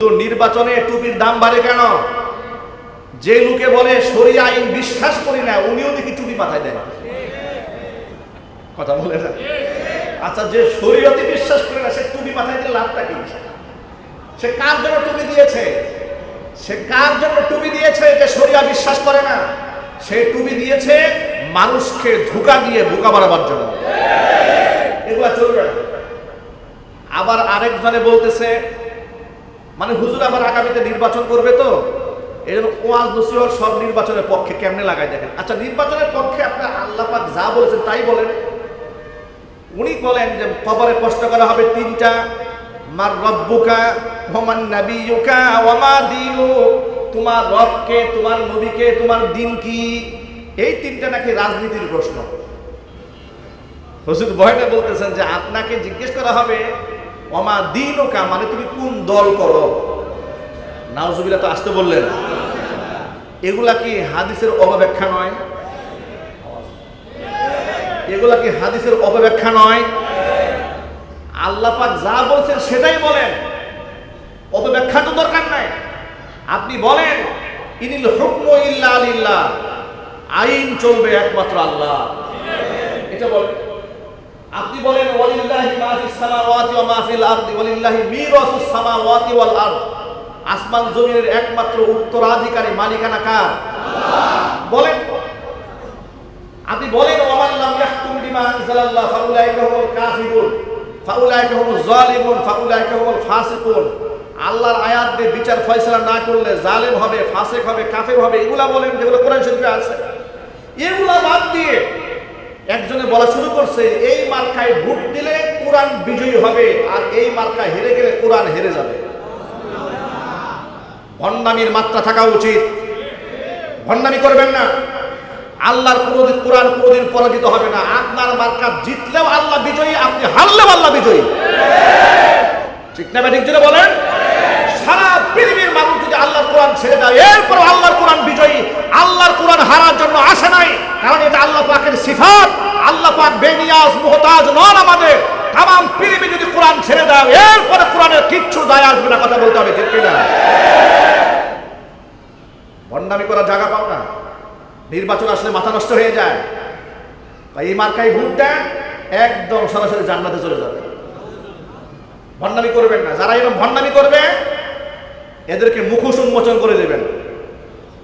তো নির্বাচনে টুপির দাম বাড়ে কেন? যে লোকে বলে শরিয়া আইন বিশ্বাস করি না, উনিও দেখি টুপি মাথায় দেয়। কথা বলে না? আচ্ছা, যে শরীয়তে বিশ্বাস করে না সে টুপি মাথায় দিয়ে লাভটা কি? সে কার জন্য টুপি দিয়েছে? সে কার জন্য টুপি দিয়েছে? যে শরিয়া বিশ্বাস করে না, সে টুপি দিয়েছে মানুষকে ধোঁকা দিয়ে বোকা বানাবার জন্য। এগুলা চলবে না। আবার আরেকজনে বলতেছে, মানে হুজুর আবার আগামীতে নির্বাচন করবে, তো এই জন্য ওয়াজ নসিহত সব নির্বাচনের পক্ষে। কেমনে লাগায় দেখেন। আচ্ছা, নির্বাচনের পক্ষে আপনার আল্লাহ পাক যা বলেছেন তাই বলেন। উনি বলেন যে কবরে প্রশ্ন করা হবে তিনটা, মার রব্বুকা ওয়া মান নাবিয়ুকা ওয়া মা দীনুক। তোমার রবকে, তোমার নবীকে, তোমার দিন কি? এই তিনটা নাকি রাজনীতির প্রশ্ন। হুজুর ভয়টা বলতেছেন যে আপনাকে জিজ্ঞেস করা হবে ওয়া মা দীনুকা, মানে তুমি কোন দল করো। নাউজুবিল্লাহ, তো আসতে বললেন। এগুলা কি হাদিসের অপব্যাখ্যা নয়? এগুলা কি হাদিসের অপব্যাখ্যা নয়? আল্লাহ পাক যা বলছেন সেটাই বলেন, অপব্যাখ্যা তো দরকার নাই। আপনি বলেন ইনিল হুকমু ইল্লা লিল্লাহ, আইন চলবে একমাত্র আল্লাহ, এটা বলেন। আপনি বলেন ওয়ালিল্লাহি মা ফিস সামাওয়াতি ওয়া মা ফিল আরদি ওয়ালিল্লাহি মিরাসুস সামাওয়াতি ওয়াল আরদ, আসমান জমিনের একমাত্র উত্তরাধিকারী মালিকানা কার? আল্লাহ। বলেন। আপনি বলেন ওয়ামান লাম ইয়াহকুম বিমা আনজালাল্লাহ ফাউলাইকা হুমুল কাফিরুন ফাউলাইকা হুমুজ জালিমুন ফাউলাইকা হুমুল ফাসিকুন। আল্লাহর আয়াত দিয়ে বিচার ফয়সালা না করলে জালেম হবে, ফাসিক হবে, কাফির হবে। এগুলা বলেন যেগুলো কোরআন শরীফে আছে। এগুলা বাদ দিয়ে একজনে বলা শুরু করছে এই মার্কায় ভোট দিলে কোরআন বিজয়ী হবে, আর এই মার্কা হেরে গেলে কোরআন হেরে যাবে। ভণ্ডামির মাত্রা থাকা উচিত। ভণ্ডামি করবেন না। আল্লাহর কোনদিন কোরআন কোনদিন পরাজিত হবে না। আপনার মার্কা জিতলেও আল্লাহ বিজয়ী, আপনি হারলেও আল্লাহ বিজয়ী। ঠিক না? ঠিক জন্য বলেন। সারা পৃথিবীর মানুষ যদি আল্লাহর কোরআন ছেড়ে দেয়, এরপর আল্লাহর কোরআন বিজয়ী। আল্লাহর কোরআন হারার জন্য আসে নাই, কারণ এটা আল্লাহ পাকের সিফাত। আল্লাহ পাক বেনিয়াজ মুহতাজ নন আমাদের। তাম পৃথিবী যদি কোরআন ছেড়ে দেয়, এরপরে কোরআনের কিচ্ছু দায় আসবে না। কথা বলতে হবে, ঠিক কিনা? ভণ্ডামি করার জায়গা পাও না। নির্বাচন আসলে মাথা নষ্ট হয়ে যায়। এই মার্কায় ভোট দেন, একদম সরাসরি জান্নাতে চলে যাবে। ভণ্ডামি করবেন না। যারা এরকম ভণ্ডামি করবে এদেরকে মুখোশ উন্মোচন করে দেবেন।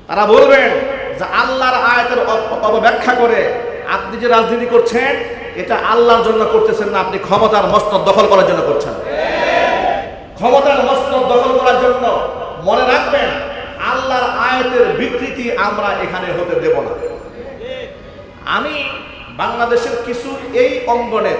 তারা বলবেন যে আল্লাহর আয়াতের অপব্যাখ্যা করে আপনি যে রাজনীতি করছেন এটা আল্লাহর জন্য করতেছেন না, আপনি ক্ষমতার মস্তক দখল করার জন্য করছেন। ক্ষমতার মস্তক দখল করার জন্য। মনে রাখবেন, আল্লাহর আয়াতের বিকৃতি আমরা এখানে হতে দেব না। আমি বাংলাদেশের কিছু এই অঙ্গনের